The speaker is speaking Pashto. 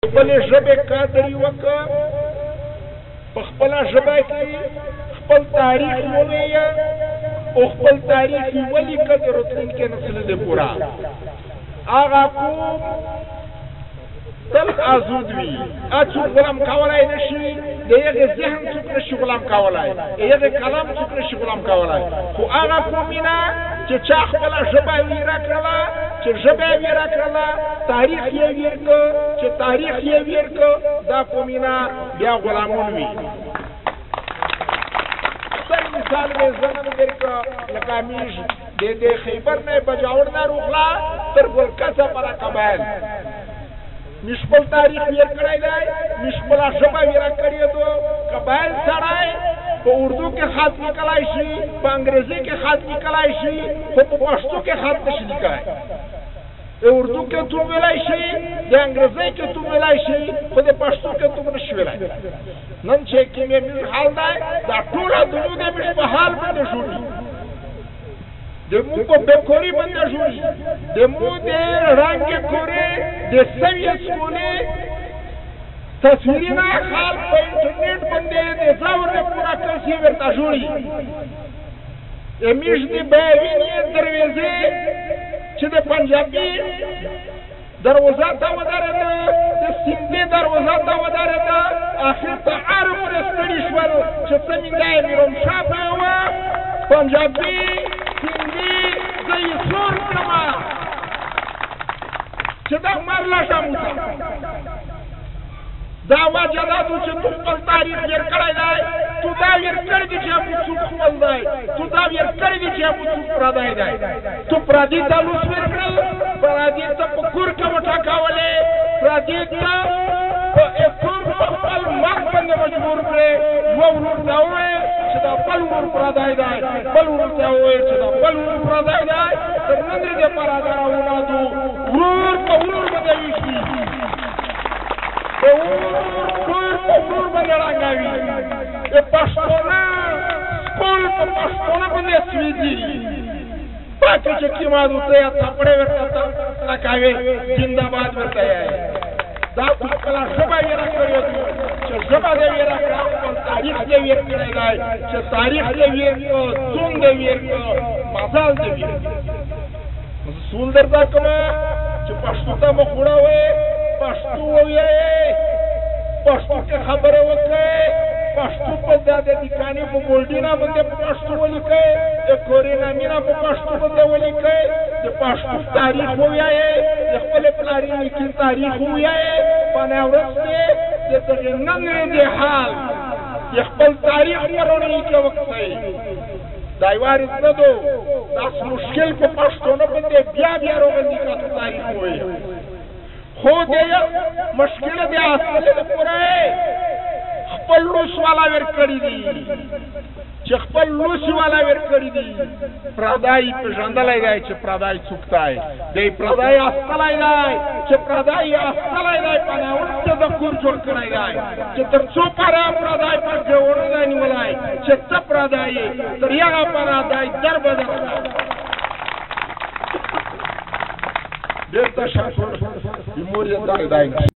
خپل ژبې قدر وکړه، په خپله ژبه کې خپل تاریخ ووایه او خپل تاریخ یې ولیکه د راتلونکي نسل دپاره. هغه قوم تل آزود وي، څوک غلام کولی نه شي، د هغې ذهن څوک نه شي غلام کولی، د هغې کلام څوک نه شي غلام کولی. خو هغه قومونه چې چا خپله ژبه ویره کړله، چې ژبه یې ویره کړله، تاریخ یې ویر کړه، چې تاریخ یې ویر کړه، دا قومونه بیا غلامون وي. ستر مثال به زه نن درکړه، لکه همیش د خیبر نه بجاور نه روغله تر ګلکسه پره قبایل مش خپل تاریخ ویر کړی دی، مش خپله ژبه ویره کړې ده. قبایل سړی په اردو کې خط لیکلی شي، په انګریزي کې خط لیکلی شي، خو په پښتو کې خط نشي لیکلی. د اردو کې توم ویلی شي، د انګریزۍ کې توم ویلی شي، خو د پښتو کې توم نشي ویلی. نن چې کوم یې حال دی، دا ټوله دنیا د مش په حال باندې جوړي، د مو په بېکوري باندې جوړي، د مو د رنګ کورې د سویې سکولې تصویرونه خال په انټرنیټ باندې د زور نه پوره کسي ورته جوړي. امیش د بیاوینې دروازې چې د پنجابي دروازه ته ودرېده، د سیندې دروازه ته ودرېده، اخر ته هر پورې ستړي شول چې څنګه یې میرومشاه ته وه پنجابي سیندي زه یې سور کړمه چې دا مرله شموته. دا وجه دا ده چې تو خپل تاریخ ویر کړی دی، تو دا ویر کړی دی چې ابو څوک خپل دی، تو دا ویر کړی دی چې ابو څوک پردی دی. تو پردي ته لوس ویر کړل، پردي ته په کور کې وټاکولې، پردي ته په افور په خپل مخ باندې مجبور کړې. یوه ورور ته وویل چې دا بل ورور پردی دی، بل ورور ته وویل چې دا بل ورور پردی دی. تر نن ورځې پورې دا اولادو ورور په ورور باندې ویشي، ورور په ورور باندې رنګوي. د پښتانه سکول په پښتانه باندې سویږي، پاتې چې کیمادو ته یا تپړې ورته لکاوي زنده‌باد ورته یې. دا خپله ژبه ویره کړې ده، چې ژبه دې ویره کړه، خپل تاریخ دې ویر کړی دی، چې تاریخ دې ویر کړه، څوم دې ویر کړه، مزال دې ویر کړه. سول درته کومه چې پښتو ته مخ وړوئ، پښتو ووایئ، پښتو کې خبرې وکړئ، پښتو په د دکانې په بولډینه باندې په پښتو ولیکئ، د کورې نامینه په پښتو باندې ولیکئ، د پښتو تاریخ ووایئ، د خپلې پلارې نیکې تاریخ ووایئ. په ناورس کې د دغې نن ورځې حال د خپل تاریخ په رڼایي کې وکړئ. دا وارث نه دو، داس مشکل په پښتونه باندې بیا بیا راغلی که تاریخ ووایئ. خو دې مشکله د اصل پوره خپل لوس والا ور کړی دي، چې خپل لوس والا ور کړی دي. پردای پېژندلی دی چې پردای څوک دی، دی پردای اصلی دی چې پردای اصلی دی. په ناول کې د کور جوړ کړی دی چې تر څو پره پردای پر جوړه دی نیولی، چې ته پردای یې تر هغه پردای در بدر دی. ډېر تشکر. د مور یې